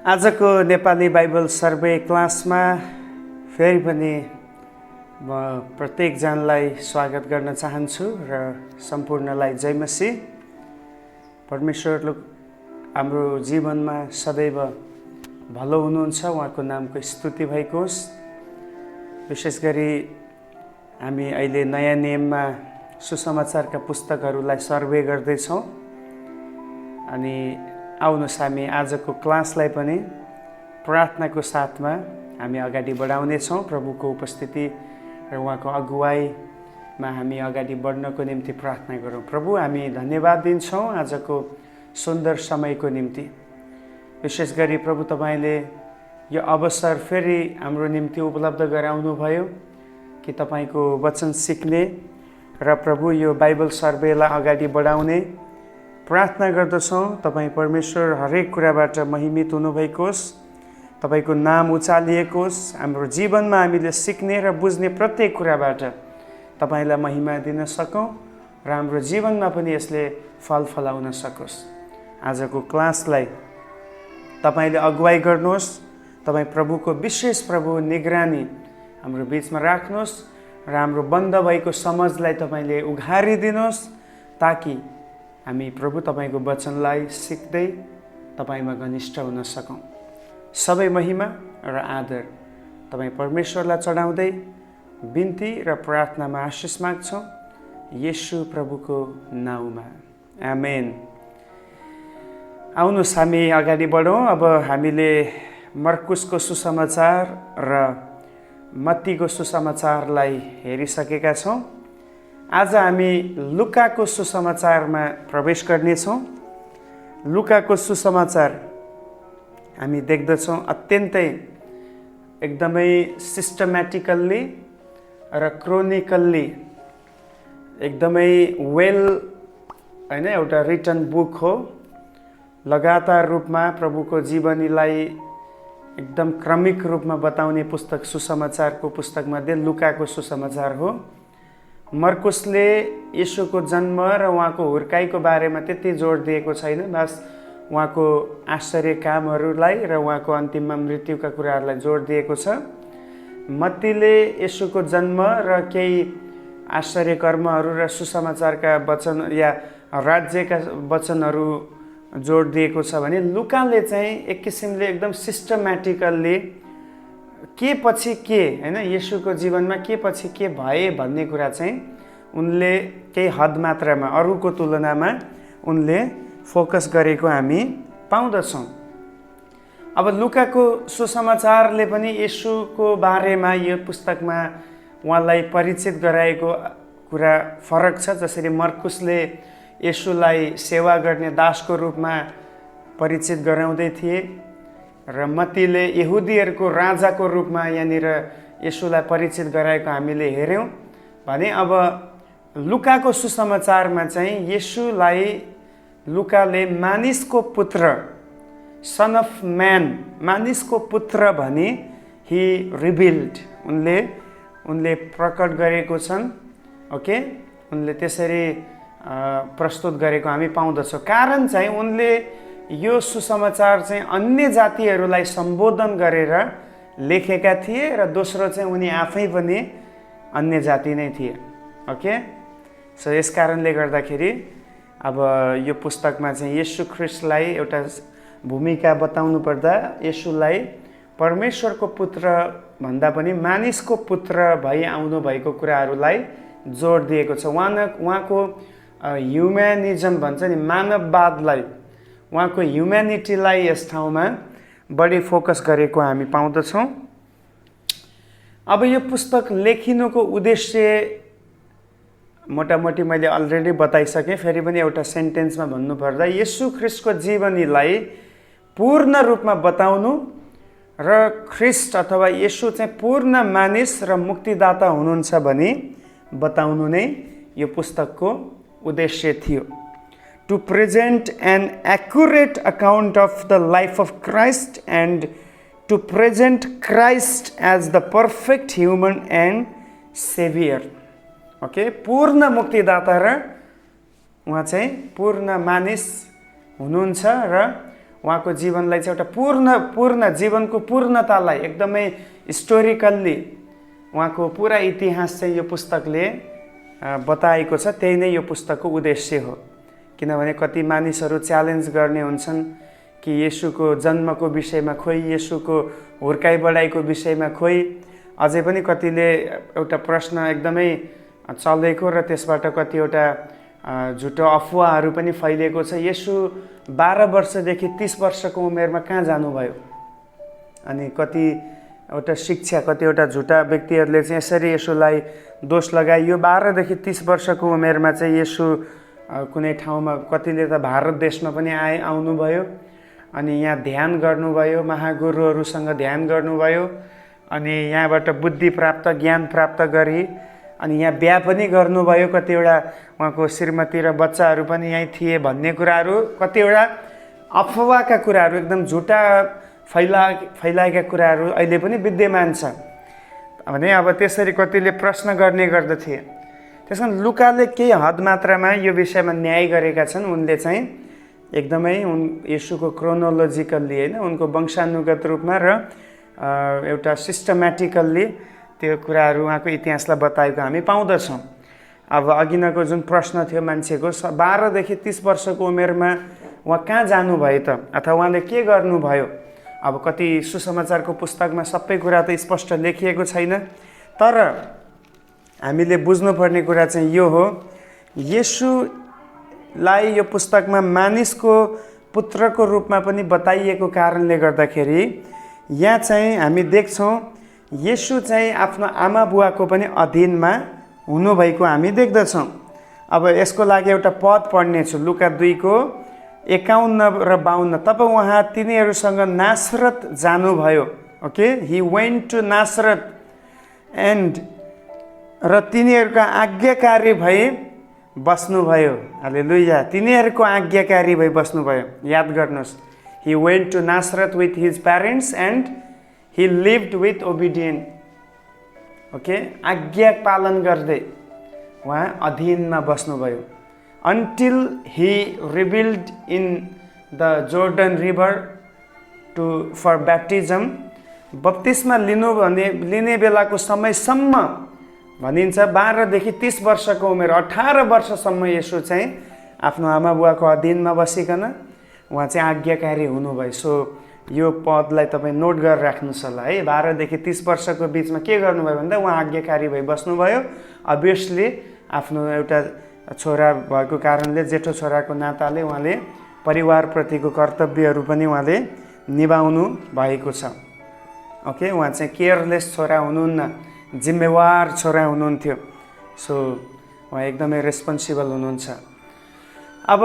आजको Nepali Bible survey क्लासमा फेरि पनि म प्रत्येकजनालाई स्वागत गर्न चाहन्छु र सम्पूर्णलाई जय मसीह। परमेश्वर हाम्रो जीवनमा सदैव भलो हुनुहुन्छ, उहाँको नामको स्तुति भएको होस्। विशेष गरी हामी अहिले नयाँ नियममा सुसमाचारका पुस्तकहरूलाई सर्वे गर्दैछौँ अनि आउनुहोस् हामी आजको क्लासलाई पनि प्रार्थनाको साथमा हामी अगाडि बढाउनेछौँ। प्रभुको उपस्थिति र उहाँको अगुवाईमा हामी अगाडि बढ्नको निम्ति प्रार्थना गरौँ। प्रभु, हामी धन्यवाद दिन्छौँ आजको सुन्दर समयको निम्ति। विशेष गरी प्रभु, तपाईँले यो अवसर फेरि हाम्रो निम्ति उपलब्ध गराउनुभयो कि तपाईँको वचन सिक्ने र प्रभु यो बाइबल सर्वेलाई अगाडि बढाउने प्रार्थना गर्दछौँ। तपाईँ परमेश्वर हरेक कुराबाट महिमित हुनुभएको होस्, तपाईँको नाम उचालिएको होस्। हाम्रो जीवनमा हामीले सिक्ने र बुझ्ने प्रत्येक कुराबाट तपाईँलाई महिमा दिन सकौँ र हाम्रो जीवनमा पनि यसले फल फलाउन सकोस्। आजको क्लासलाई तपाईँले अगुवाई गर्नुहोस्। तपाईँ प्रभुको विशेष निगरानी हाम्रो बिचमा राख्नुहोस् र हाम्रो बन्द भएको समझलाई तपाईँले उघारिदिनुहोस् ताकि हामी प्रभु तपाईँको वचनलाई सिक्दै तपाईँमा घनिष्ठ हुन सकौँ। सबै महिमा र आदर तपाईँ परमेश्वरलाई चढाउँदै बिन्ती र प्रार्थनामा आशिष माग्छौँ येशू प्रभुको नाउँमा, आमेन। आउनुहोस् हामी अगाडि बढौँ। अब हामीले मर्कुसको सुसमाचार र मत्तीको सुसमाचारलाई हेरिसकेका छौँ। आज हामी लुकाको सुसमाचारमा प्रवेश गर्नेछौँ। लुकाको सुसमाचार हामी देख्दछौँ अत्यन्तै एकदमै सिस्टमेटिकल्ली र क्रोनिकल्ली एकदमै एउटा रिटन बुक हो। लगातार रूपमा प्रभुको जीवनीलाई एकदम क्रमिक रूपमा बताउने पुस्तक सुसमाचारको पुस्तकमध्ये लुकाको सुसमाचार हो। मर्कुसले येशूको जन्म र उहाँको हुर्काइको बारेमा त्यति जोड दिएको छैन, बस उहाँको आश्चर्य कामहरूलाई र उहाँको अन्तिममा मृत्युका कुराहरूलाई जोड दिएको छ। मत्तीले येशूको जन्म र केही आश्चर्य कर्महरू र सुसमाचारका वचन या राज्यका वचनहरू जोड दिएको छ भने लुकाले चाहिँ एक किसिमले एकदम सिस्टमेटिकल्ली के पछि के हैन, येशूको जीवनमा के पछि के भए भन्ने कुरा चाहिँ उनले केही हद मात्रामा अरूको तुलनामा उनले फोकस गरेको हामी पाउँदछौँ। अब लुकाको सुसमाचारले पनि येशूको बारेमा यो पुस्तकमा उहाँलाई परिचित गराएको कुरा फरक छ। जसरी मर्कुसले येशूलाई सेवा गर्ने दासको रूपमा परिचित गराउँदै थिए र मत्तीले यहुदीहरूको राजाको रूपमा यहाँनिर येशूलाई परिचित गराएको हामीले हेऱ्यौँ भने अब लुकाको सुसमाचारमा चाहिँ येशूलाई लुकाले मानिसको पुत्र, सन अफ म्यान, मानिसको पुत्र भनी हि रिभिल्ड, उनले प्रकट गरेको छन्। ओके, उनले त्यसरी प्रस्तुत गरेको हामी पाउँदछौँ। कारण चाहिँ उनले यो सुसमाचार चाहिँ अन्य जातिहरूलाई सम्बोधन गरेर लेखेका थिए र दोस्रो चाहिँ उनी आफै पनि अन्य जाति नै थिए। ओके, सो यस कारणले गर्दाखेरि अब यो पुस्तकमा चाहिँ येशू ख्रिस्टलाई एउटा भूमिका बताउनु पर्दा येशूलाई परमेश्वरको पुत्र भन्दा पनि मानिसको पुत्र भई आउनु भएको कुराहरूलाई जोड दिएको छ। उहाँको ह्युम्यानिजम भन्छ नि, मानववादलाई, उहाँको ह्युम्यानिटीलाई यस ठाउँमा बढी फोकस गरेको हामी पाउँदछौँ। अब यो पुस्तक लेखिनुको उद्देश्य मोटामोटी मैले अलरेडी बताइसकेँ। फेरि पनि एउटा सेन्टेन्समा भन्नुपर्दा येशू ख्रिस्टको जीवनीलाई पूर्ण रूपमा बताउनु र ख्रिस्ट अथवा येशू चाहिँ पूर्ण मानिस र मुक्तिदाता हुनुहुन्छ भनी बताउनु नै यो पुस्तकको उद्देश्य थियो। To present an accurate account of the life of Christ and to present Christ as the perfect human and savior. Okay, पूर्ण मुक्तिदाता र उहाँ चाहिँ पूर्ण मानिस हुनुहुन्छ र उहाँको जीवनलाई चाहिँ एउटा पूर्ण जीवनको पूर्णतालाई एकदमै हिस्टोरिकल्ली उहाँको पुरा इतिहास चाहिँ यो पुस्तकले बताएको छ। त्यही नै यो पुस्तकको उद्देश्य हो। किनभने कति मानिसहरू च्यालेन्ज गर्ने हुन्छन् कि येशूको जन्मको विषयमा खोइ, येशूको हुर्काइ बढाइको विषयमा खोइ, अझै पनि कतिले एउटा प्रश्न एकदमै चलेको र त्यसबाट कतिवटा झुटो अफवाहहरू पनि फैलिएको छ। येशू 12 वर्षदेखि 30 वर्षको उमेरमा कहाँ जानुभयो? अनि कतिवटा शिक्षा, कतिवटा झुटा व्यक्तिहरूले चाहिँ यसरी येशूलाई दोष लगाए। यो 12 देखि 30 वर्षको उमेरमा चाहिँ येशू कुनै ठाउँमा, कतिले त भारत देशमा पनि आउनुभयो अनि यहाँ ध्यान गर्नुभयो, महागुरुहरूसँग ध्यान गर्नुभयो अनि यहाँबाट बुद्धि प्राप्त, ज्ञान प्राप्त गरी अनि यहाँ बिहा पनि गर्नुभयो। कतिवटा उहाँको श्रीमती र बच्चाहरू पनि यहीँ थिए भन्ने कुराहरू, कतिवटा अफवाहका कुराहरू, एकदम झुटा फैलाएका कुराहरू अहिले पनि विद्यमान छ भने अब त्यसरी कतिले प्रश्न गर्ने गर्दथे। त्यसकारण लुकाले केही हद मात्रामा यो विषयमा न्याय गरेका छन्। उनले चाहिँ एकदमै येशूको क्रोनोलोजिकल्ली होइन, उनको वंशानुगत रूपमा र एउटा सिस्टमेटिकल्ली त्यो कुराहरू उहाँको इतिहासलाई बताएको हामी पाउँदछौँ। अब अघिनको जुन प्रश्न थियो मान्छेको, 12 देखि 30 वर्षको उमेरमा उहाँ कहाँ जानुभयो त, अथवा उहाँले के गर्नुभयो? अब कति सुसमाचारको पुस्तकमा सबै कुरा त स्पष्ट लेखिएको छैन, तर हामीले बुझ्नुपर्ने कुरा चाहिँ यो हो, येशूलाई यो पुस्तकमा मानिसको पुत्रको रूपमा पनि बताइएको कारणले गर्दाखेरि यहाँ चाहिँ हामी देख्छौँ येशू चाहिँ आफ्नो आमा बुवाको पनि अधीनमा हुनुभएको हामी देख्दछौँ। अब यसको लागि एउटा पद पढ्नेछु, लुका 2को 51 र 52। तब उहाँ तिनीहरूसँग नासरत जानुभयो। Okay, he went to Nazareth and, र तिनीहरूका आज्ञाकारी भई बस्नुभयो। हालेलुया, तिनीहरूको आज्ञाकारी भई बस्नुभयो। याद गर्नुहोस्, he went to Nazareth with his parents and he lived with obedience. Okay, आज्ञा पालन गर्दै उहाँ अधीनमा बस्नुभयो। until he revealed in the Jordan river for baptism, बप्तिस्मा लिने बेलाको समयसम्म भनिन्छ 12 देखि 30 वर्षको उमेर, 18 वर्षसम्म येशू चाहिँ आफ्नो आमा बुवाको अधीनमा बसिकन उहाँ चाहिँ आज्ञाकारी हुनुभयो। सो यो पदलाई तपाईँ नोट गरेर राख्नुहोस् होला है। 12 देखि 30 वर्षको बिचमा के गर्नुभयो भन्दा उहाँ आज्ञाकारी भई बस्नुभयो। अभियसली आफ्नो एउटा छोरा भएको कारणले, जेठो छोराको नाताले उहाँले परिवारप्रतिको कर्तव्यहरू पनि उहाँले निभाउनु भएको छ। ओके, उहाँ चाहिँ केयरलेस छोरा हुनुहुन्न, जिम्मेवार छोरा हुनुहुन्थ्यो। सो उहाँ एकदमै रेस्पोन्सिबल हुनुहुन्छ। अब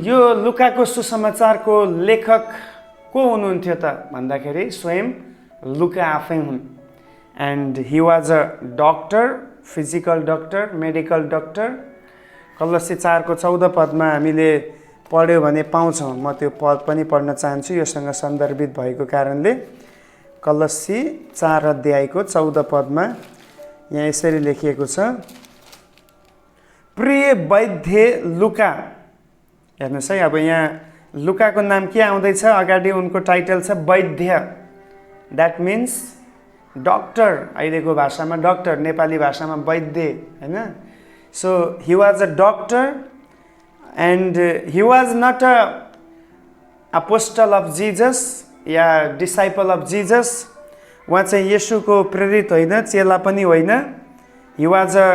यो लुकाको सुसमाचारको लेखक को हुनुहुन्थ्यो त भन्दाखेरि स्वयं लुका आफै हुन्। And he was a doctor, physical doctor, medical doctor. कलस्सी 4को 14 पदमा हामीले पढ्यो भने पाउँछौँ। म त्यो पद पनि पढ्न चाहन्छु योसँग सन्दर्भित भएको कारणले। कलस्सी 4 अध्यायको 14 पदमा यहाँ यसरी लेखिएको छ, प्रिय वैद्य लुका। हेर्नुहोस् है, अब यहाँ लुकाको नाम के आउँदैछ? अगाडि उनको टाइटल छ वैद्य। द्याट मिन्स डक्टर, अहिलेको भाषामा डक्टर, नेपाली भाषामा वैद्य होइन। So he was a doctor and he was not a apostle of Jesus या डिसाइपल अफ जिजस। उहाँ चाहिँ येशूको प्रेरित होइन, चेला पनि होइन। He was a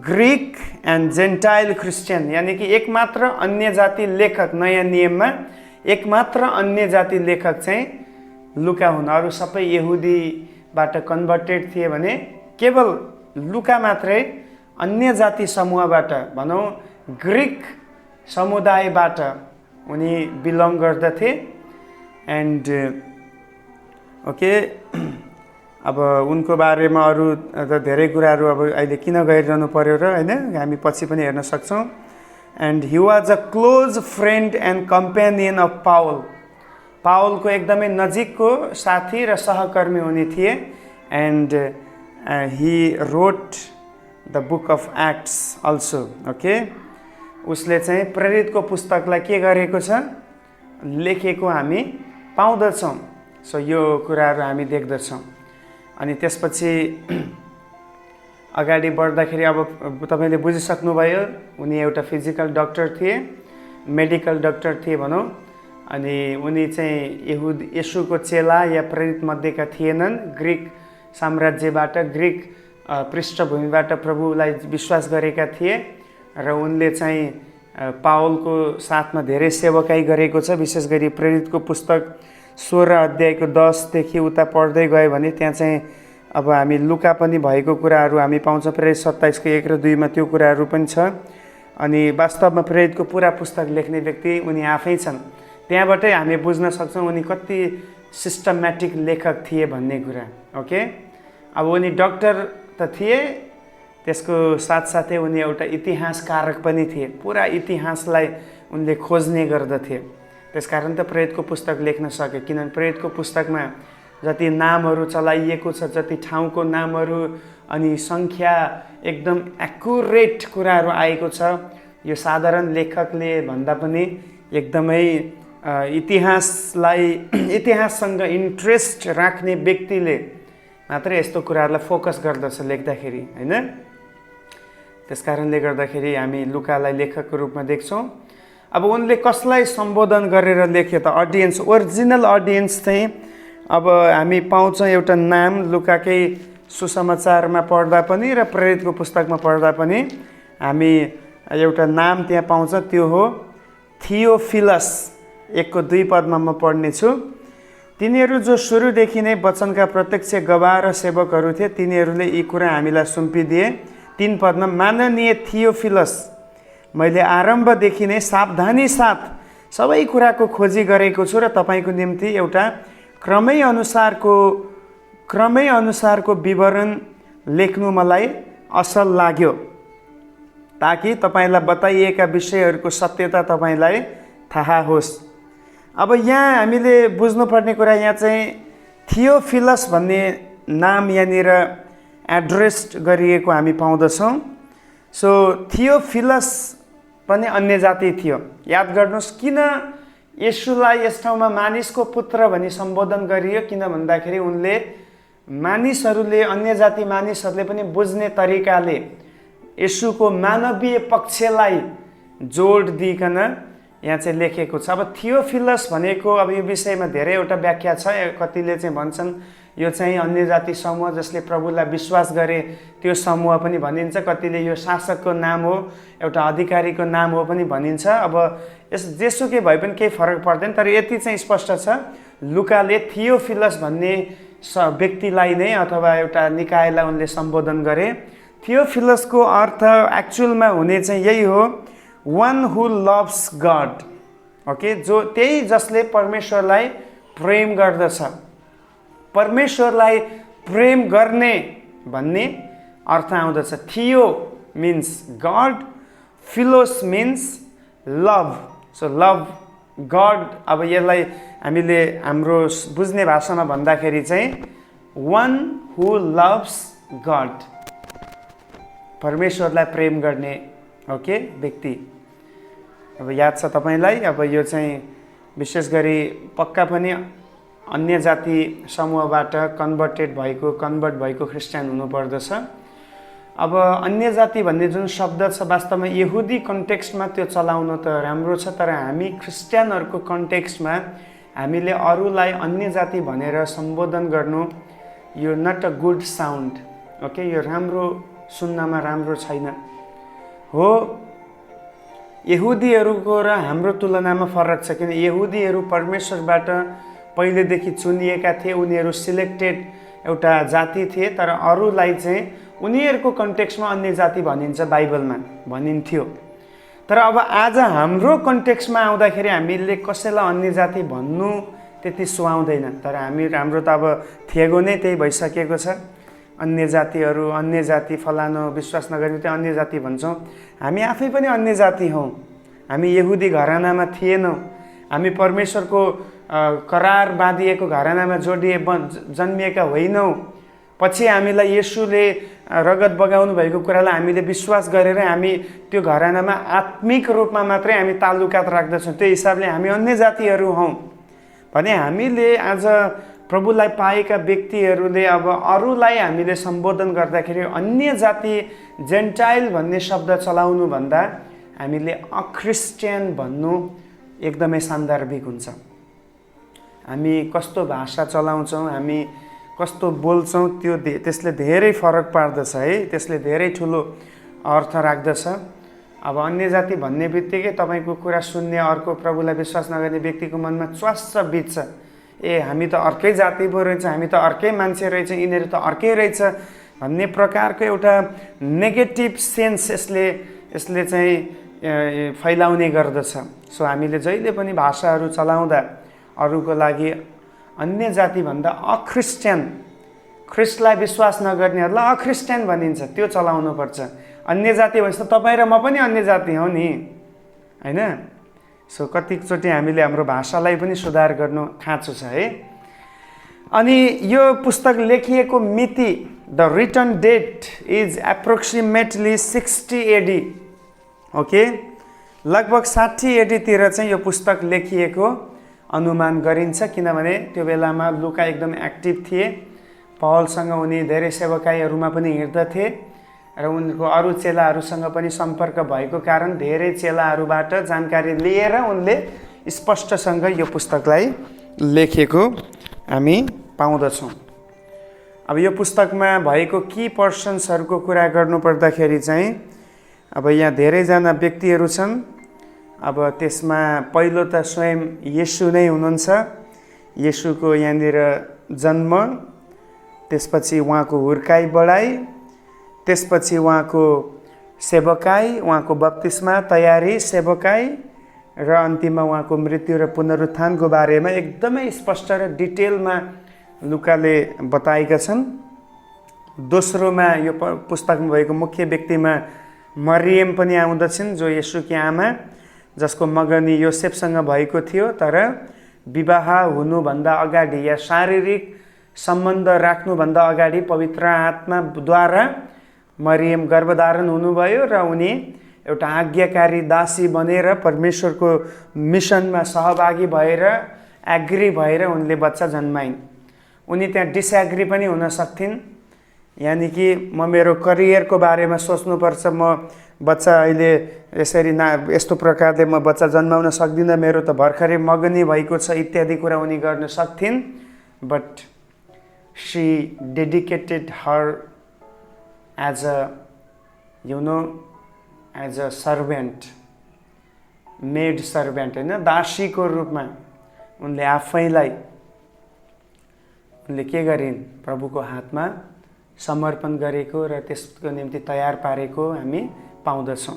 Greek and gentile Christian, यानि कि एकमात्र अन्य जाति लेखक, नयाँ नियममा एकमात्र अन्य जाति लेखक चाहिँ लुका हुन्। अरू सबै यहुदीबाट कन्भर्टेड थिए भने केवल लुका मात्रै अन्य जाति समूहबाट, भनौँ ग्रीक समुदायबाट उनी बिलोङ गर्दथे। एन्ड ओके, अब उनको बारेमा अरू त धेरै कुराहरू अब अहिले किन गरिरहनु पर्यो र होइन, हामी पछि पनि हेर्न सक्छौँ। And he was a close friend and companion of Paul. पावलको एकदमै नजिकको साथी र सहकर्मी हुने थिए। And he wrote the book of Acts also. Okay, उसले चाहिँ प्रेरितको पुस्तकलाई के गरेको छ? लेखेको हामी पाउँदछौँ। सो यो कुराहरू हामी देख्दछौँ। अनि त्यसपछि अगाडि बढ्दाखेरि अब तपाईँले बुझिसक्नुभयो, उनी एउटा फिजिकल डक्टर थिए, मेडिकल डक्टर थिए भनौँ। अनि उनी चाहिँ येशूको चेला या प्रेरित मध्येका थिएनन्। ग्रिक साम्राज्यबाट, ग्रिक पृष्ठभूमिबाट प्रभुलाई विश्वास गरेका थिए र उनले चाहिँ पावलको साथमा धेरै सेवकाई गरेको छ। विशेष गरी प्रेरितको पुस्तक 16 अध्यायको 10 देखि उता पढ्दै गयो भने त्यहाँ चाहिँ अब हामी लुका पनि भएको कुराहरू हामी पाउँछौँ। प्रेरित 27 को 1 र 2 मा त्यो कुराहरू पनि छ। अनि वास्तवमा प्रेरितको पुरा पुस्तक लेख्ने व्यक्ति उनी आफै छन्। त्यहाँबाटै हामी बुझ्न सक्छौँ उनी कति सिस्टमेटिक लेखक थिए भन्ने कुरा। ओके, अब उनी डक्टर त थिए, त्यसको साथसाथै उनी एउटा इतिहासकारक पनि थिए। पुरा इतिहासलाई उनले खोज्ने गर्दथे। त्यसकारण त प्रेरितको पुस्तक लेख्न सके, किनभने प्रेरितको पुस्तकमा जति नामहरू चलाइएको छ, जति ठाउँको नामहरू अनि सङ्ख्या एकदम एक्युरेट कुराहरू आएको छ। यो साधारण लेखकले भन्दा पनि एकदमै इतिहाससँग इन्ट्रेस्ट राख्ने व्यक्तिले मात्रै यस्तो कुराहरूलाई फोकस गर्दछ लेख्दाखेरि, होइन? त्यसकारणले गर्दाखेरि हामी लुकालाई लेखकको रूपमा देख्छौँ। अब उनले कसलाई सम्बोधन गरेर लेख्यो त? अडियन्स, ओरिजिनल अडियन्स चाहिँ अब हामी पाउँछौँ एउटा नाम लुकाकै सुसमाचारमा पढ्दा पनि र प्रेरितको पुस्तकमा पढ्दा पनि हामी एउटा नाम त्यहाँ पाउँछ, त्यो हो थियोफिलस। 1 को 2 पदमा म पढ्नेछु। तिनीहरू जो सुरुदेखि नै वचनका प्रत्यक्ष गवाह र सेवकहरू थिए, तिनीहरूले यी कुरा हामीलाई सुम्पिदिए। 3 पदमा, माननीय थियोफिलस, मैले आरम्भदेखि नै सावधानी साथ सबै कुराको खोजी गरेको छु र तपाईँको निम्ति एउटा क्रमै अनुसारको विवरण लेख्नु मलाई असल लाग्यो, ताकि तपाईँलाई बताइएका विषयहरूको सत्यता तपाईँलाई थाहा होस्। अब यहाँ हामीले बुझ्नुपर्ने कुरा, यहाँ चाहिँ थियोफिलस भन्ने नाम यहाँनिर एड्रेस गरिएको हामी पाउँदछौँ। सो थियोफिलस पनि अन्य जाति थियो। याद गर्नुहोस् किन येशूलाई यस ठाउँमा मानिसको पुत्र भनी सम्बोधन गरियो, किन भन्दाखेरि उनले मानिसहरूले, अन्य जाति मानिसहरूले पनि बुझ्ने तरिकाले येशूको मानवीय पक्षलाई जोड दिइकन यहाँ चाहिँ लेखेको छ। अब थियोफिलस भनेको, अब यो विषयमा धेरैवटा व्याख्या छ। कतिले चाहिँ भन्छन् यो चाहिँ अन्य जाति समूह जसले प्रभुलाई विश्वास गरे त्यो समूह पनि भनिन्छ। कतिले यो शासकको नाम हो, एउटा अधिकारीको नाम हो पनि भनिन्छ। अब जेसुकै भए पनि केही फरक पर्दैन। तर यति चाहिँ स्पष्ट छ, लुकाले थियोफिलस भन्ने व्यक्तिलाई नै अथवा एउटा निकायलाई उनले सम्बोधन गरे। थियोफिलसको अर्थ एक्चुअलमा हुने चाहिँ यही हो, one who loves God. Okay, त्यही जसले परमेश्वरलाई प्रेम गर्दछ। परमेश्वरलाई प्रेम गर्ने भन्ने अर्थ आउँदछ। Theo means god, philos means love. So love god. अब यसलाई हामीले हाम्रो बुझ्ने भाषामा भन्दाखेरि चाहिँ वान हु लभ्स गड, परमेश्वरलाई प्रेम गर्ने ओके व्यक्ति। अब याद छ तपाईँलाई, अब यो चाहिँ विशेष गरी पक्का पनि अन्य जाति समूहबाट कन्भर्ट भएको ख्रिस्टियन हुनुपर्दछ। अब अन्य जाति भन्ने जुन शब्द छ, वास्तवमा यहुदी कन्टेक्स्टमा त्यो चलाउन त राम्रो छ, तर हामी ख्रिस्टियनहरूको कन्टेक्स्टमा हामीले अरूलाई अन्य जाति भनेर सम्बोधन गर्नु, यो not a good sound. Okay, यो राम्रो सुन्नमा राम्रो छैन। हो, यहुदीहरूको र हाम्रो तुलनामा फरक छ, किन यहुदीहरू परमेश्वरबाट पहिलेदेखि चुनिएका थिए, उनीहरू सिलेक्टेड एउटा जाति थिए। तर अरूलाई चाहिँ उनीहरूको कन्टेक्स्टमा अन्य जाति भनिन्छ, बाइबलमा भनिन्थ्यो। तर अब आज हाम्रो कन्टेक्स्टमा आउँदाखेरि हामीले कसैलाई अन्य जाति भन्नु त्यति सुहाउँदैन। तर हाम्रो त अब थेगो नै त्यही भइसकेको छ। अन्य जातिहरू, अन्य जाति फलानु विश्वास नगर्ने चाहिँ अन्य जाति भन्छौँ। हामी आफै पनि अन्य जाति हौँ। हामी यहुदी घरानामा थिएनौँ। हामी परमेश्वरको करार बाँधिएको घरानामा जन्मिएका होइनौँ। पछि हामीलाई येशूले रगत बगाउनु भएको कुरालाई हामीले विश्वास गरेर हामी त्यो घरानामा आत्मिक रूपमा मात्रै हामी ताल्लुकात राख्दछौँ। त्यो हिसाबले हामी अन्य जातिहरू हौँ भने हामीले आज प्रभुलाई पाएका व्यक्तिहरूले अब अरूलाई हामीले सम्बोधन गर्दाखेरि अन्य जाति जेन्टाइल भन्ने शब्द चलाउनु भन्दा हामीले अक्रिस्चियन भन्नु एकदमै सान्दर्भिक हुन्छ। हामी कस्तो भाषा चलाउँछौँ, हामी कस्तो बोल्छौँ, त्यसले धेरै फरक पार्दछ है, त्यसले धेरै ठुलो अर्थ राख्दछ। अब अन्य जाति भन्ने बित्तिकै तपाईँको कुरा सुन्ने अर्को प्रभुलाई विश्वास नगर्ने व्यक्तिको मनमा च्वास्स बित्छ, ए हामी त अर्कै जाति पो रहेछ, हामी त अर्कै मान्छे रहेछ, यिनीहरू त अर्कै रहेछ भन्ने प्रकारको एउटा नेगेटिभ सेन्स यसले चाहिँ फैलाउने गर्दछ। सो हामीले जहिले पनि भाषाहरू चलाउँदा अरूको लागि अन्य जातिभन्दा अक्रिस्चियन, ख्रिस्टलाई विश्वास नगर्नेहरूलाई अक्रिस्चियन भनिन्छ, त्यो चलाउनुपर्छ। अन्य जाति भनेपछि त तपाईँ र म पनि अन्य जाति हौ नि, होइन? सो कतिचोटि हामीले हाम्रो भाषालाई पनि सुधार गर्नु खाँचो छ है। अनि यो पुस्तक लेखिएको मिति, the return date is approximately 60 AD। Okay, लगभग 60 AD चाहिँ यो पुस्तक लेखिएको अनुमान गरिन्छ, किनभने त्यो बेलामा लुका एकदम एक्टिभ थिए। पौलसँग उनी धेरै सेवकाईहरूमा पनि हिँड्दथे र उनको अरू चेलाहरूसँग पनि सम्पर्क भएको कारण धेरै चेलाहरूबाट जानकारी लिएर उनले स्पष्टसँग यो पुस्तकलाई लेखेको हामी पाउँदछौँ। अब यो पुस्तकमा भएको की पर्सन्सहरूको कुरा गर्नुपर्दाखेरि चाहिँ अब यहाँ धेरैजना व्यक्तिहरू छन्। अब त्यसमा पहिलो त स्वयं येशू नै हुनुहुन्छ। येशूको यहाँनिर जन्म, त्यसपछि उहाँको हुर्काई बढाई, त्यसपछि उहाँको सेवकाई, उहाँको बप्तिस्मा, तयारी, सेवकाई र अन्तिममा उहाँको मृत्यु र पुनरुत्थानको बारेमा एकदमै स्पष्ट र डिटेलमा लुकाले बताएका छन्। दोस्रोमा यो पुस्तकमा भएको मुख्य व्यक्तिमा मरियम पनि आउँदछिन्, जो येशूकी आमा, जसको मगनी योसेफसँग भएको थियो, तर विवाह हुनुभन्दा अगाडि या शारीरिक सम्बन्ध राख्नुभन्दा अगाडि पवित्र आत्माद्वारा मरियम गर्भधारण हुनुभयो र उनी एउटा आज्ञाकारी दासी बनेर परमेश्वरको मिसनमा सहभागी भएर एग्री भएर उनले बच्चा जन्माइन्। उनी त्यहाँ डिसएग्री पनि हुन सक्थिन्, यानि कि म मेरो करियरको बारेमा सोच्नुपर्छ, म बच्चा अहिले यसरी यस्तो प्रकारले म बच्चा जन्माउन सक्दिनँ, मेरो त भर्खरै मगनी भएको छ इत्यादि कुरा उनी गर्न सक्थिन्। But she dedicated her as a servant, maid servant, होइन, दासीको रूपमा उनले आफैलाई उनले के गरिन्, प्रभुको हातमा समर्पण गरेको र त्यसको निम्ति तयार पारेको हामी पाउँदछौँ।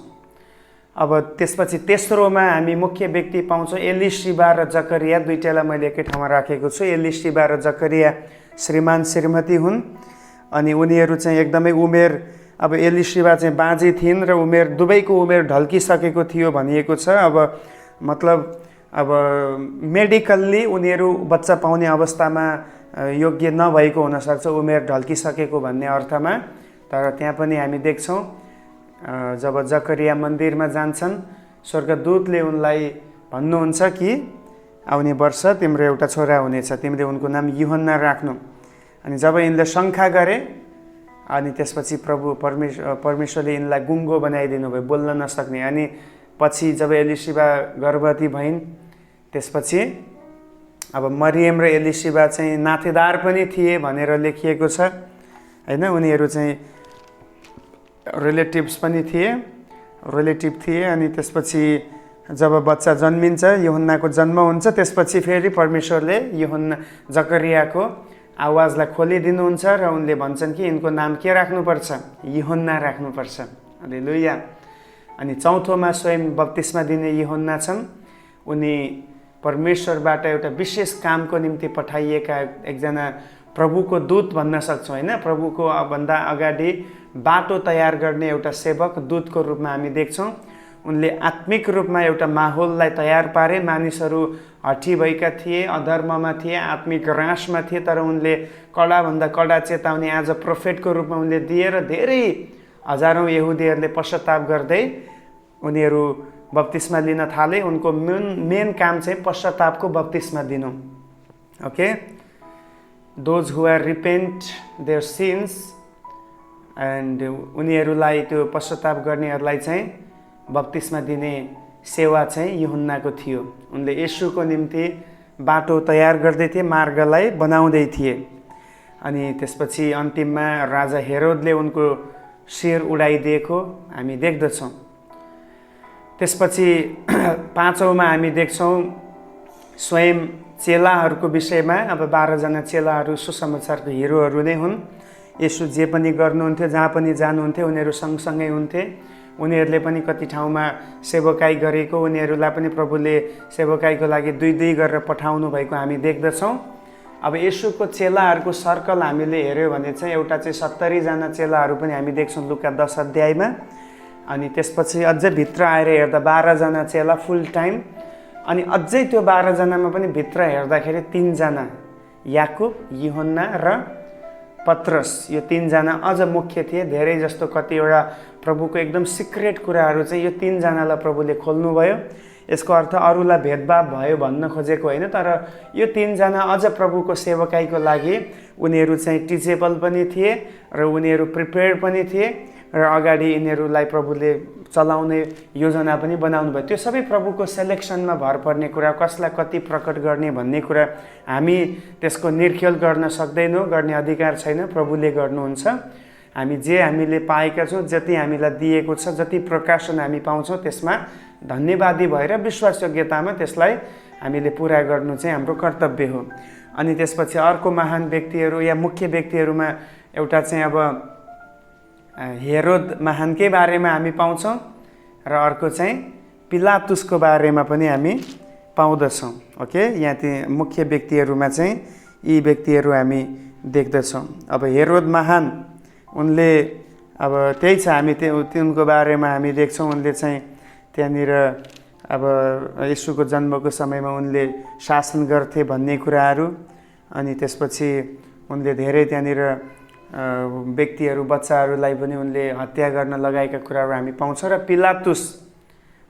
अब त्यसपछि तेस्रोमा हामी मुख्य व्यक्ति पाउँछौँ एलिशिबा र जकरिया। दुईटालाई मैले एकै ठाउँमा राखेको छु। एलिशिबा र जकरिया श्रीमान श्रीमती हुन् अनि उनीहरू चाहिँ एकदमै उमेर, अब एलिशिबा चाहिँ बाँझी थिइन् र उमेर दुवैको उमेर ढल्किसकेको थियो भनिएको छ। अब मतलब अब मेडिकल्ली उनीहरू बच्चा पाउने अवस्थामा योग्य नभएको हुनसक्छ, उमेर ढल्किसकेको भन्ने अर्थमा। तर त्यहाँ पनि हामी देख्छौँ जब जकरिया मन्दिरमा जान्छन्, स्वर्गदूतले उनलाई भन्नुहुन्छ कि आउने वर्ष तिम्रो एउटा छोरा हुनेछ, तिमीले उनको नाम यूहन्ना राख्नु। अनि जब यिनले शङ्का गरे अनि त्यसपछि परमेश्वरले यिनलाई गुङ्गो बनाइदिनु भयो, बोल्न नसक्ने। अनि पछि जब एलिशिबा गर्भवती भइन्, त्यसपछि अब मरियम र एलिशिबा चाहिँ नातेदार पनि थिए भनेर लेखिएको छ, होइन। उनीहरू चाहिँ रिलेटिभ थिए। अनि त्यसपछि जब बच्चा जन्मिन्छ, यूहन्नाको जन्म हुन्छ, त्यसपछि फेरि परमेश्वरले जकरियाको आवाजलाई खोलिदिनुहुन्छ र उनले भन्छन् कि यिनको नाम के राख्नुपर्छ, यूहन्ना राख्नुपर्छ। हालेलुया। अनि चौथोमा स्वयं बप्तिस्मा दिने यूहन्ना छन्। उनी परमेश्वरबाट एउटा विशेष कामको निम्ति पठाइएका एकजना प्रभुको दूत भन्न सक्छौँ, होइन। प्रभुको भन्दा अगाडि बाटो तयार गर्ने एउटा सेवक दूतको रूपमा हामी देख्छौँ। उनले आत्मिक रूपमा एउटा माहौललाई तयार पारे। मानिसहरू हठी भएका थिए, अधर्ममा थिए, आत्मिक ह्रासमा थिए, तर उनले कडाभन्दा कडा चेतावनी आज प्रोफेटको रूपमा उनले दिएर धेरै हजारौँ यहुदीहरूले पश्चाताप गर्दै उनीहरू बप्तिस्मा लिन थाले। उनको मेन काम चाहिँ पश्चातापको बप्तिस्मा दिनु। Okay, those who are repent their sins, and उनीहरूलाई त्यो पश्चाताप गर्नेहरूलाई चाहिँ बप्तिस्मा दिने सेवा चाहिँ यूहन्नाको थियो। उनले येशूको निम्ति बाटो तयार गर्दै थिए, मार्गलाई बनाउँदै थिए। अनि त्यसपछि अन्तिममा राजा हेरोदले उनको शिर उडाइदिएको हामी देख्दछौँ। त्यसपछि पाँचौँमा हामी देख्छौँ स्वयं चेलाहरूको विषयमा। अब 12 जना चेलाहरू सुसमाचारको हिरोहरू नै हुन्। येशू जे पनि गर्नुहुन्थ्यो, जहाँ पनि जानुहुन्थ्यो, उनीहरू सँगसँगै हुन्थे। उनीहरूले पनि कति ठाउँमा सेवकाई गरेको, उनीहरूलाई पनि प्रभुले सेवकाईको लागि 2-2 गरेर पठाउनु भएको हामी देख्दछौँ। अब येशूको चेलाहरूको सर्कल हामीले हेऱ्यौँ भने चाहिँ एउटा चाहिँ 70 जना चेलाहरू पनि हामी देख्छौँ लुका 10 अध्यायमा। अनि त्यसपछि अझै भित्र आएर हेर्दा 12 जना चेला फुल टाइम। अनि अझै त्यो 12 जनामा पनि भित्र हेर्दाखेरि 3 जना, याकुब, यूहन्ना र पत्रस, यो 3 जना अझ मुख्य थिए। धेरै जस्तो कतिवटा प्रभुको एकदम सिक्रेट कुराहरू चाहिँ यो 3 जनालाई प्रभुले खोल्नुभयो। यसको अर्थ अरूलाई भेदभाव भयो भन्न खोजेको होइन, तर यो 3 जना अझ प्रभुको सेवकाईको लागि उनीहरू चाहिँ टिचेबल पनि थिए र उनीहरू प्रिपेयर्ड पनि थिए र अगाडि यिनीहरूलाई प्रभुले चलाउने योजना पनि बनाउनु भयो। त्यो सबै प्रभुको सेलेक्सनमा भर पर्ने कुरा, कसलाई कति प्रकट गर्ने भन्ने कुरा हामी त्यसको निर्खेल गर्न सक्दैनौँ, गर्ने अधिकार छैन, प्रभुले गर्नुहुन्छ। हामीले पाएका छौँ, जति हामीलाई दिएको छ, जति प्रकाशन हामी पाउँछौँ त्यसमा धन्यवादी भएर विश्वासयोग्यतामा त्यसलाई हामीले पुरा गर्नु चाहिँ हाम्रो कर्तव्य हो। अनि त्यसपछि अर्को महान व्यक्तिहरू या मुख्य व्यक्तिहरूमा एउटा चाहिँ अब हेरोद महानकै बारेमा हामी पाउँछौँ र अर्को चाहिँ पिलातुसको बारेमा पनि हामी पाउँदछौँ। ओके, यहाँ ती मुख्य व्यक्तिहरूमा चाहिँ यी व्यक्तिहरू हामी देख्दछौँ। अब हेरोद महान, उनले अब त्यही छ, हामी उनको बारेमा हामी देख्छौँ। उनले चाहिँ त्यहाँनिर अब येशूको जन्मको समयमा उनले शासन गर्थे भन्ने कुराहरू। अनि त्यसपछि उनले धेरै त्यहाँनिर व्यक्तिहरू, बच्चाहरूलाई पनि उनले हत्या गर्न लगाएका कुराहरू हामी पाउँछौँ। र पिलातुस,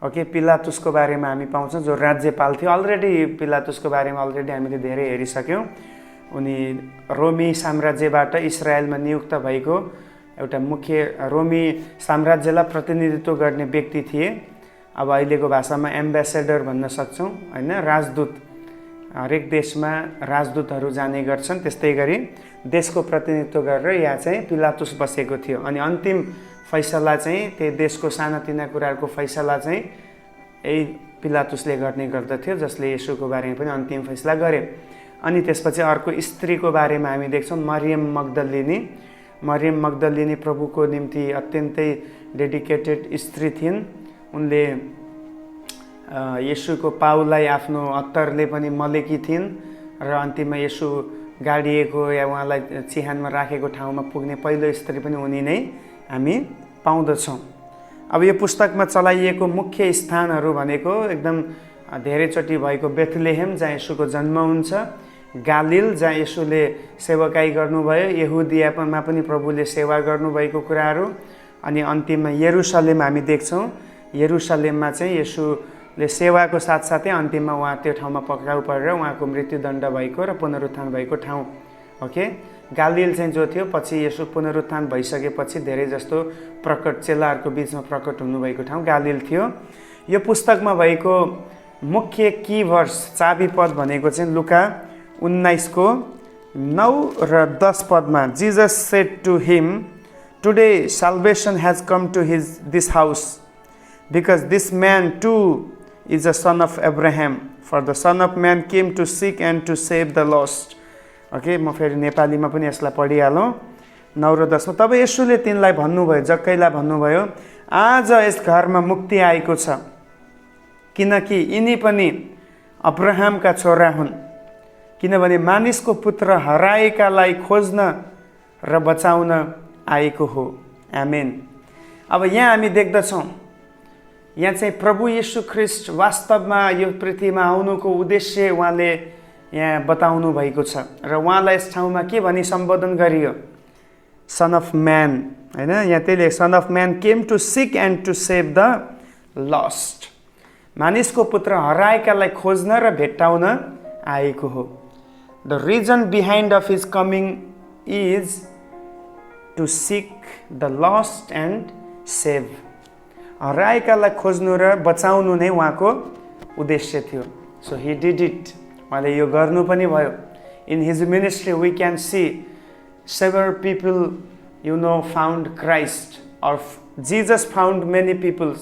ओके, पिलातुसको बारेमा हामी पाउँछौँ जो राज्यपाल थियो। अलरेडी पिलातुसको बारेमा अलरेडी हामीले धेरै हेरिसक्यौँ। उनी रोमी साम्राज्यबाट इजरायलमा नियुक्त भएको एउटा मुख्य रोमी साम्राज्यलाई प्रतिनिधित्व गर्ने व्यक्ति थिए। अब अहिलेको भाषामा एम्बेसेडर भन्न सक्छौँ होइन, राजदूत। हरेक देशमा राजदूतहरू जाने गर्छन्, त्यस्तै गरी देशको प्रतिनिधित्व गरेर यहाँ चाहिँ पिलातुस बसेको थियो। अनि अन्तिम फैसला चाहिँ त्यही देशको सानातिना कुराहरूको फैसला चाहिँ यही पिलातुसले गर्ने गर्दथ्यो, जसले येशूको बारेमा पनि अन्तिम फैसला गरे। अनि त्यसपछि अर्को स्त्रीको बारेमा हामी देख्छौँ, मरियम मग्दलिनी। मरियम मग्दलिनी प्रभुको निम्ति अत्यन्तै डेडिकेटेड स्त्री थिइन्। उनले येशूको पाउलाई आफ्नो अत्तरले पनि मलेकी थिइन् र अन्तिममा येशू गाडिएको या उहाँलाई चिहानमा राखेको ठाउँमा पुग्ने पहिलो स्त्री पनि उनी नै हामी पाउँदछौँ। अब यो पुस्तकमा चलाइएको मुख्य स्थानहरू भनेको एकदम धेरैचोटि भएको बेथलेहेम जहाँ येशूको जन्म हुन्छ, गालिल जहाँ येशूले सेवकाई गर्नुभयो, यहुदियामा पनि प्रभुले सेवा गर्नुभएको कुराहरू, अनि अन्तिममा यरुशलेम हामी देख्छौँ। यरुशलेममा चाहिँ येशूले सेवाको साथसाथै अन्तिममा उहाँ त्यो ठाउँमा पक्राउ परेर उहाँको मृत्युदण्ड भएको र पुनरुत्थान भएको ठाउँ। ओके, गालिल चाहिँ जो थियो पछि येशू पुनरुत्थान भइसकेपछि धेरै जस्तो प्रकट चेलाहरूको बिचमा प्रकट हुनुभएको ठाउँ गालिल थियो। यो पुस्तकमा भएको मुख्य की वर्स, चाबी पद भनेको चाहिँ लुका 19को 9 र 10 पदमा, Jesus said to him, today salvation has come to this house because this man too is a son of Abraham, for the son of man came to seek and to save the lost. Okay, म फेरि नेपालीमा पनि यसलाई पढिहालौँ। 9 र 10 तब येशूले तिनलाई भन्नुभयो, जक्कैलाई भन्नुभयो, आज यस घरमा मुक्ति आएको छ, किनकि यिनी पनि अब्राहमका छोरा हुन्। किनभने मानिसको पुत्र हराएकालाई खोज्न र बचाउन आएको हो। आमेन। अब यहाँ हामी देख्दछौँ यहाँ चाहिँ प्रभु येशू ख्रीष्ट वास्तवमा यो पृथ्वीमा आउनुको उद्देश्य उहाँले यहाँ बताउनु भएको छ र उहाँलाई यस ठाउँमा के भनी सम्बोधन गरियो, सन अफ म्यान, हैन। यहाँ त्यसले son of man came to seek and to save the lost, मानिसको पुत्र हराएकालाई खोज्न र भेट्टाउन आएको हो। The reason behind of his coming is to seek the lost and save, हराएकालाई खोज्नु र बचाउनु नै उहाँको उद्देश्य थियो। सो ही डिड इट, उहाँले यो गर्नु पनि भयो। In his ministry we can see several people, found Christ, or Jesus found many people.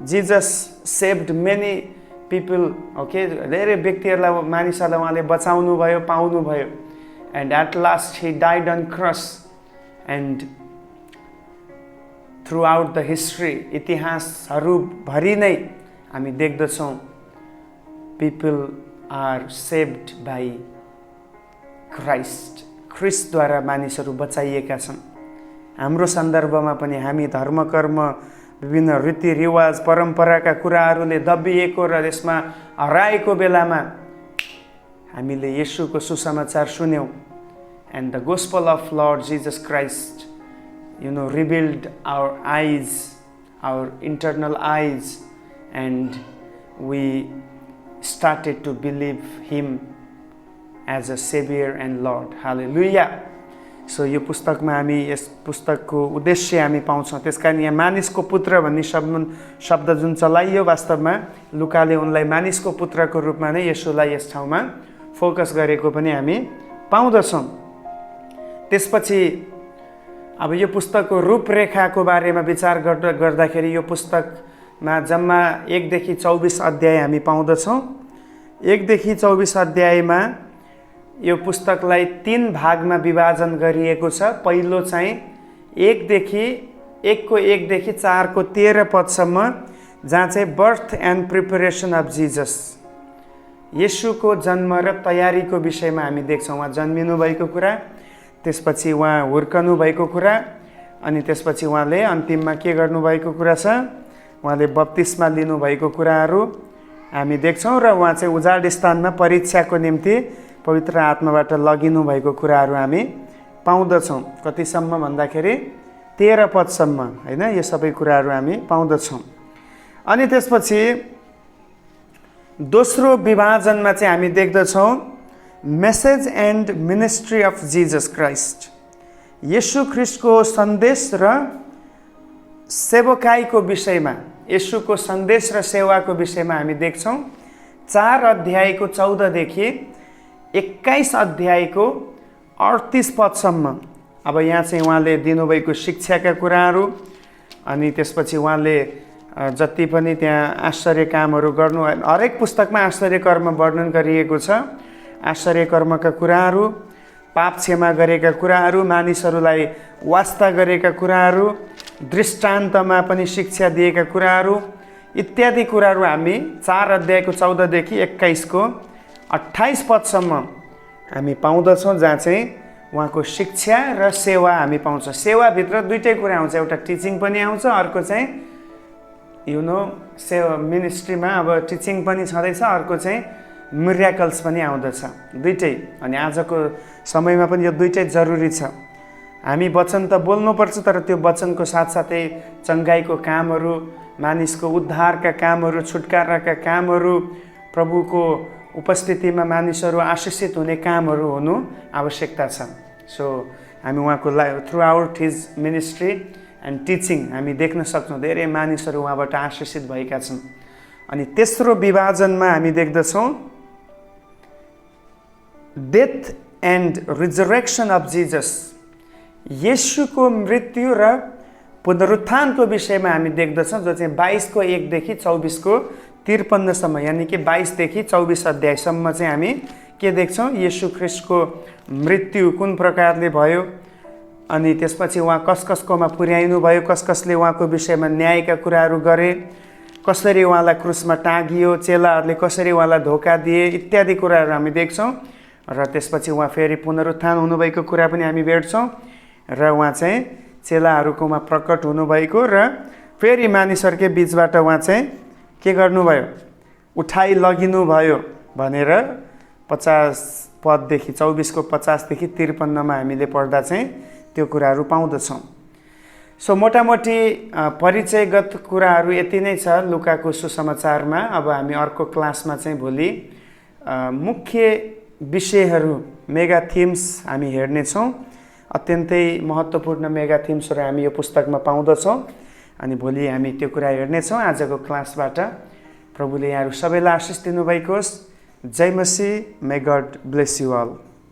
Jesus saved many people, okay? धेरै व्यक्तिहरूलाई मानिसहरूलाई उहाँले बचाउनु भयो, पाउनु भयो। And at last he died on cross, and throughout the history, इतिहासहरू भरि नै हामी देख्दछौँ people are saved by Christ. ख्रिस्टद्वारा मानिसहरू बचाइएका छन्। हाम्रो सन्दर्भमा पनि हामी धर्म कर्म विभिन्न रीतिरिवाज परम्पराका कुराहरूले दबिएको र यसमा हराएको बेलामा हामीले येशूको सुसमाचार सुन्यौँ। And the gospel of lord Jesus Christ revealed our eyes, our internal eyes, and we started to believe him as a Savior and Lord. Hallelujah. So यो पुस्तकमा हामी यस पुस्तकको उद्देश्य हामी पाउँछौँ। त्यसकारण यहाँ मानिसको पुत्र भन्ने शब्द जुन चलाइयो, वास्तवमा लुकाले उनलाई मानिसको पुत्रको रूपमा नै येशूलाई यस ठाउँमा फोकस गरेको पनि हामी पाउँदछौँ। त्यसपछि अब यो पुस्तकको रूपरेखाको बारेमा विचार गर्दाखेरि यो पुस्तकमा जम्मा 1 देखि 24 अध्याय हामी पाउँदछौँ। 1 देखि 24 अध्यायमा यो पुस्तकलाई 3 भागमा विभाजन गरिएको छ। पहिलो चाहिँ 1 देखि 4 को 13 पदसम्म, जहाँ चाहिँ birth and preparation of Jesus, येशूको जन्म र तयारीको विषयमा हामी देख्छौँ। उहाँ जन्मिनु भएको कुरा, त्यसपछि उहाँ हुर्कनु भएको कुरा, अनि त्यसपछि उहाँले अन्तिममा के गर्नुभएको कुरा छ, उहाँले बप्तिस्मा लिनुभएको कुराहरू हामी देख्छौँ। र उहाँ चाहिँ उजाड स्थानमा परीक्षाको निम्ति पवित्र आत्माबाट लगिनु भएको कुराहरू हामी पाउँदछौँ। कतिसम्म भन्दाखेरि 13 पदसम्म, हैन, यो सबै कुराहरू हामी पाउँदछौँ। अनि त्यसपछि दोस्रो विभाजनमा चाहिँ हामी देख्दछौँ message and ministry of Jesus Christ, येशू ख्रिस्टको सन्देश र सेवकाईको विषयमा, येशूको सन्देश र सेवाको विषयमा हामी देख्छौँ। 4 अध्यायको 14 देखि 21 अध्यायको 38 पदसम्म। अब यहाँ चाहिँ उहाँले दिनुभएको शिक्षाका कुराहरू, अनि त्यसपछि उहाँले जति पनि त्यहाँ आश्चर्य कामहरू गर्नु, हरेक पुस्तकमा आश्चर्य कर्म वर्णन गरिएको छ। आश्चर्य कर्मका कुराहरू, पाप क्षमा गरेका कुराहरू, मानिसहरूलाई वास्ता गरेका कुराहरू, दृष्टान्तमा पनि शिक्षा दिएका कुराहरू इत्यादि कुराहरू हामी 4 अध्यायको 14 देखि 21 को 28 पदसम्म हामी पाउँदछौँ, जहाँ चाहिँ उहाँको शिक्षा र सेवा हामी पाउँछ। सेवाभित्र दुईटै कुरा आउँछ, एउटा टिचिङ पनि आउँछ, अर्को चाहिँ सेवा मिनिस्ट्रीमा अब टिचिङ पनि छँदैछ, अर्को चाहिँ मिराकल्स पनि आउँदछ, दुईटै। अनि आजको समयमा पनि यो दुईटै जरुरी छ। हामी वचन त बोल्नुपर्छ, तर त्यो वचनको साथसाथै चङ्गाईको कामहरू, मानिसको उद्धारका कामहरू, छुटकाराका कामहरू, प्रभुको उपस्थितिमा मानिसहरू आशिषित हुने कामहरू हुनु आवश्यकता छ। सो हामी उहाँको through out his ministry and teaching हामी देख्न सक्छौँ धेरै मानिसहरू उहाँबाट आशिषित भएका छन्। अनि तेस्रो विभाजनमा हामी देख्दछौँ डेथ एन्ड रिजरेक्सन अफ जिजस, येशूको मृत्यु र पुनरुत्थानको विषयमा हामी देख्दछौँ, जो चाहिँ 22 को 1 देखि 24 को 53सम्म, यानि कि 22 देखि 24 अध्यायसम्म चाहिँ हामी के देख्छौँ, येशू ख्रिस्टको मृत्यु कुन प्रकारले भयो, अनि त्यसपछि उहाँ कसकोमा पुर्याइनु भयो, कसले उहाँको विषयमा न्यायका कुराहरू गरे, कसरी उहाँलाई क्रुसमा टाँगियो, चेलाहरूले कसरी उहाँलाई धोका दिए इत्यादि कुराहरू हामी देख्छौँ। र त्यसपछि उहाँ फेरि पुनरुत्थान हुनुभएको कुरा पनि हामी भेट्छौँ, र उहाँ चाहिँ चेलाहरूकोमा प्रकट हुनुभएको र फेरि मानिसहरूकै बिचबाट उहाँ चाहिँ के गर्नुभयो, उठाइ लगिनुभयो भनेर 50 पददेखि 24को 50 देखि 53 हामीले पढ्दा चाहिँ त्यो कुराहरू पाउँदछौँ। सो मोटामोटी परिचयगत कुराहरू यति नै छ लुकाको सुसमाचारमा। अब हामी अर्को क्लासमा चाहिँ भोलि मुख्य विषयहरू, मेगा थिम्स हामी हेर्नेछौँ। अत्यन्तै महत्त्वपूर्ण मेगा थिम्सहरू हामी यो पुस्तकमा पाउँदछौँ अनि भोलि हामी त्यो कुरा हेर्नेछौँ। आजको क्लासबाट प्रभुले यहाँहरू सबैलाई आशिष दिनुभएको होस्। जय मसीह। मे गड ब्लेस यु अल।